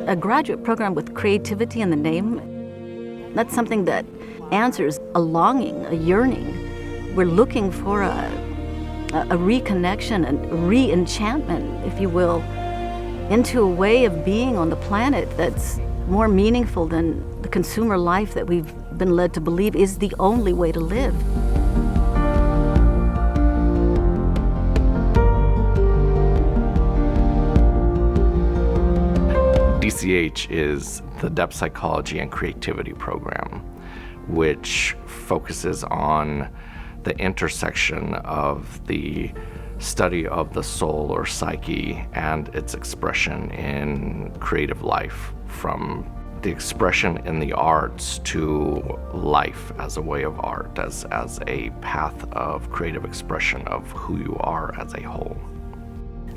A graduate program with creativity in the name, that's something that answers a longing, a yearning. We're looking for a reconnection and re-enchantment, if you will, into a way of being on the planet that's more meaningful than the consumer life that we've been led to believe is the only way to live. DCH is the Depth Psychology and Creativity program, which focuses on the intersection of the study of the soul or psyche and its expression in creative life, from the expression in the arts to life as a way of art, as a path of creative expression of who you are as a whole.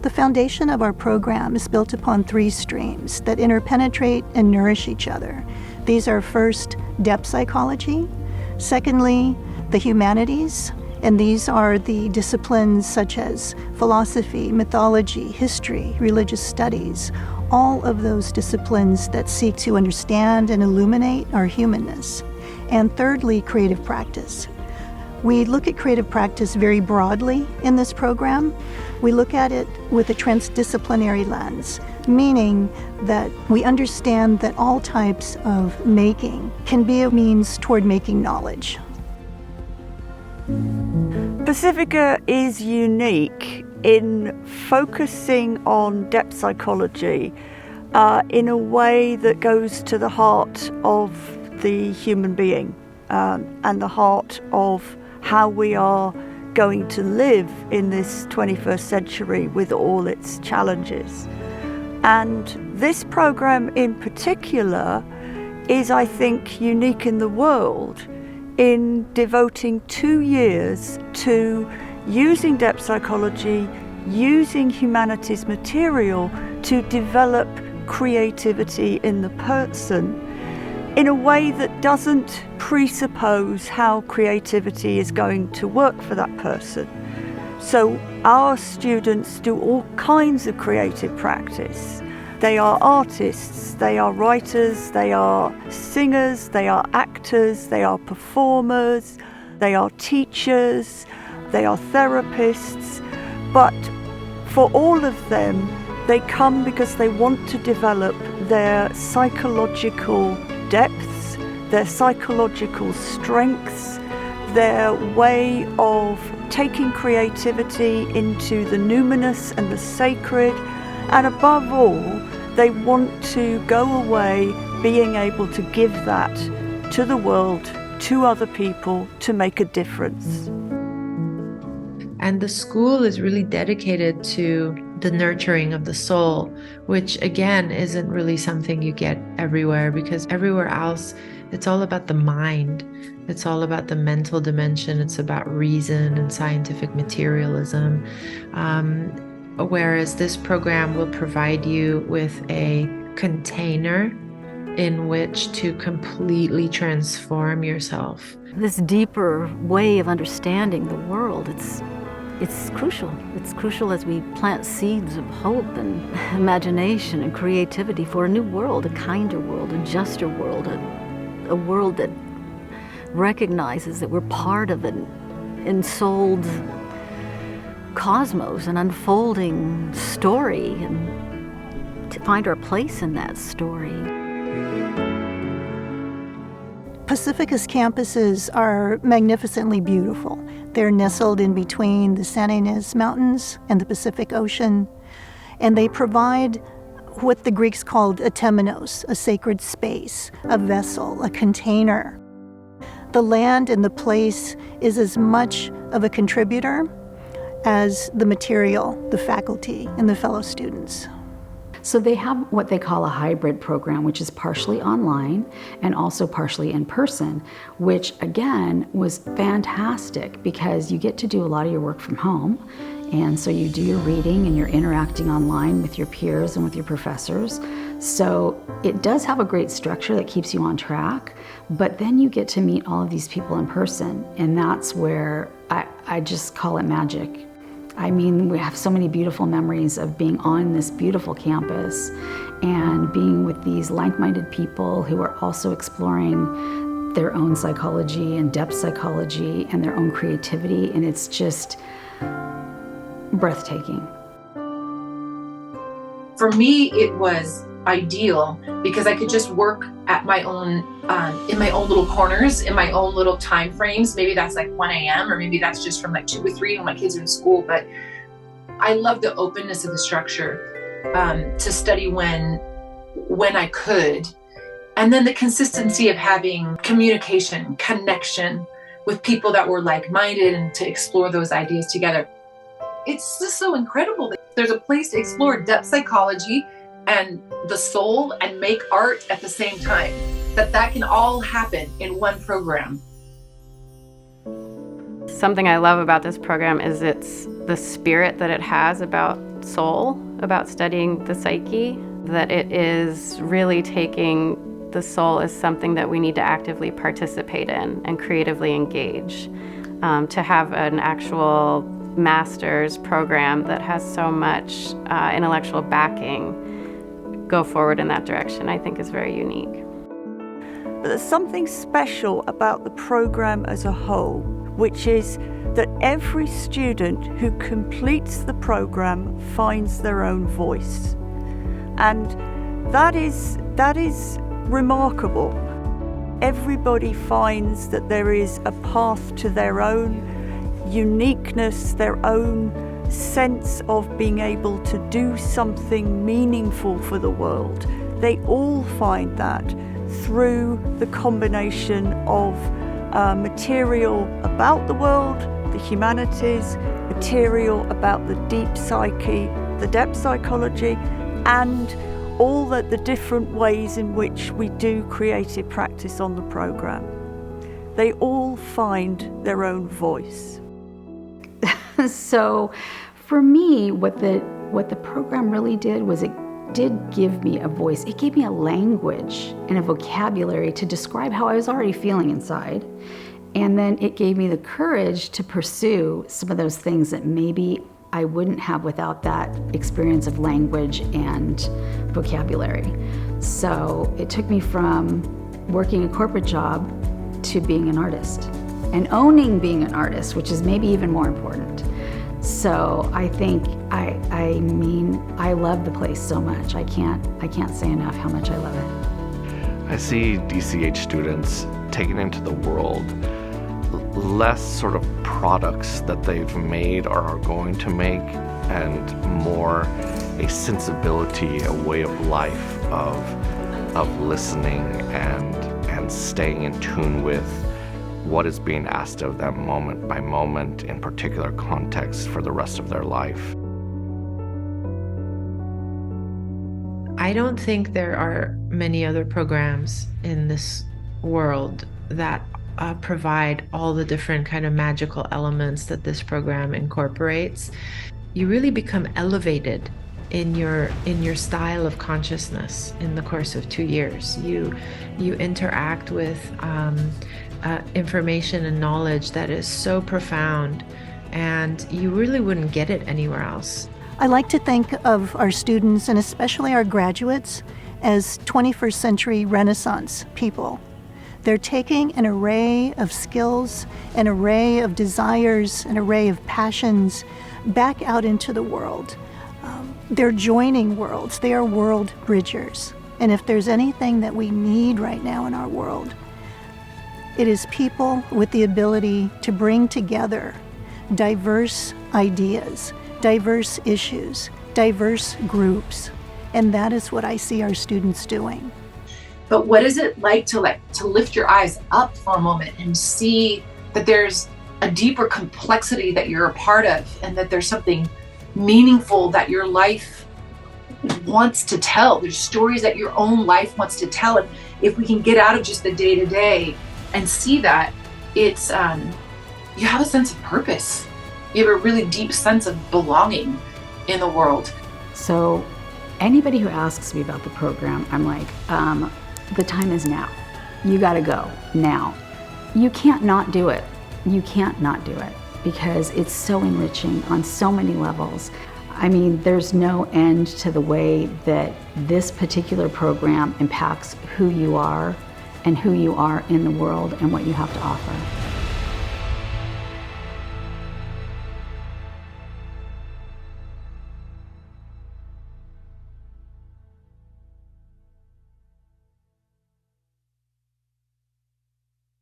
The foundation of our program is built upon 3 streams that interpenetrate and nourish each other. These are first, depth psychology, secondly, the humanities, and these are the disciplines such as philosophy, mythology, history, religious studies, all of those disciplines that seek to understand and illuminate our humanness. And thirdly, creative practice. We look at creative practice very broadly in this program. We look at it with a transdisciplinary lens, meaning that we understand that all types of making can be a means toward making knowledge. Pacifica is unique in focusing on depth psychology in a way that goes to the heart of the human being and the heart of how we are going to live in this 21st century with all its challenges. And this program in particular is, I think, unique in the world in devoting 2 years to using depth psychology, using humanities material to develop creativity in the person in a way that doesn't presuppose how creativity is going to work for that person. So our students do all kinds of creative practice. They are artists, they are writers, they are singers, they are actors, they are performers, they are teachers, they are therapists. But for all of them, they come because they want to develop their psychological depths, their psychological strengths, their way of taking creativity into the numinous and the sacred, and above all, they want to go away being able to give that to the world, to other people, to make a difference. And the school is really dedicated to the nurturing of the soul, which again isn't really something you get everywhere, because everywhere else it's all about the mind. It's all about the mental dimension. It's about reason and scientific materialism. Whereas this program will provide you with a container in which to completely transform yourself. This deeper way of understanding the world, it's crucial. It's crucial as we plant seeds of hope and imagination and creativity for a new world, a kinder world, a juster world, a world that recognizes that we're part of an ensouled cosmos, an unfolding story, and to find our place in that story. Pacifica's campuses are magnificently beautiful. They're nestled in between the San Ynez Mountains and the Pacific Ocean, and they provide what the Greeks called a temenos, a sacred space, a vessel, a container. The land and the place is as much of a contributor as the material, the faculty, and the fellow students. So they have what they call a hybrid program, which is partially online and also partially in person, which again was fantastic because you get to do a lot of your work from home. And so you do your reading and you're interacting online with your peers and with your professors. So it does have a great structure that keeps you on track, but then you get to meet all of these people in person. And that's where I just call it magic. I mean, we have so many beautiful memories of being on this beautiful campus and being with these like-minded people who are also exploring their own psychology and depth psychology and their own creativity, and it's just breathtaking. For me, it was ideal because I could just work at my own, in my own little corners, in my own little time frames. Maybe that's like 1 a.m. or maybe that's just from like 2 or 3 when my kids are in school. But I love the openness of the structure to study when I could. And then the consistency of having communication, connection with people that were like-minded and to explore those ideas together. It's just so incredible that there's a place to explore depth psychology and the soul and make art at the same time, that can all happen in one program. Something I love about this program is it's the spirit that it has about soul, about studying the psyche, that it is really taking the soul as something that we need to actively participate in and creatively engage. To have an actual master's program that has so much intellectual backing go forward in that direction, I think is very unique. But there's something special about the program as a whole, which is that every student who completes the program finds their own voice. And that is remarkable. Everybody finds that there is a path to their own uniqueness, their own sense of being able to do something meaningful for the world. They all find that through the combination of material about the world, the humanities, material about the deep psyche, the depth psychology, and all the different ways in which we do creative practice on the program. They all find their own voice. So for me, what the program really did was it did give me a voice. It gave me a language and a vocabulary to describe how I was already feeling inside. And then it gave me the courage to pursue some of those things that maybe I wouldn't have without that experience of language and vocabulary. So it took me from working a corporate job to being an artist and owning being an artist, which is maybe even more important. So I think, I mean, I love the place so much. I can't say enough how much I love it. I see DCH students taking into the world less sort of products that they've made or are going to make, and more a sensibility, a way of life of listening and staying in tune with what is being asked of them moment by moment in particular context for the rest of their life. I don't think there are many other programs in this world that provide all the different kind of magical elements that this program incorporates. You really become elevated in your style of consciousness in the course of 2 years. You interact with information and knowledge that is so profound, and you really wouldn't get it anywhere else. I like to think of our students, and especially our graduates, as 21st century Renaissance people. They're taking an array of skills, an array of desires, an array of passions back out into the world. They're joining worlds. They are world bridgers. And if there's anything that we need right now in our world, it is people with the ability to bring together diverse ideas, diverse issues, diverse groups. And that is what I see our students doing. But what is it like to lift your eyes up for a moment and see that there's a deeper complexity that you're a part of, and that there's something meaningful that your life wants to tell. There's stories that your own life wants to tell. And if we can get out of just the day-to-day and see that, it's you have a sense of purpose. You have a really deep sense of belonging in the world. So anybody who asks me about the program, I'm like, the time is now. You gotta go now. You can't not do it. You can't not do it. because it's so enriching on so many levels. I mean, there's no end to the way that this particular program impacts who you are and who you are in the world and what you have to offer.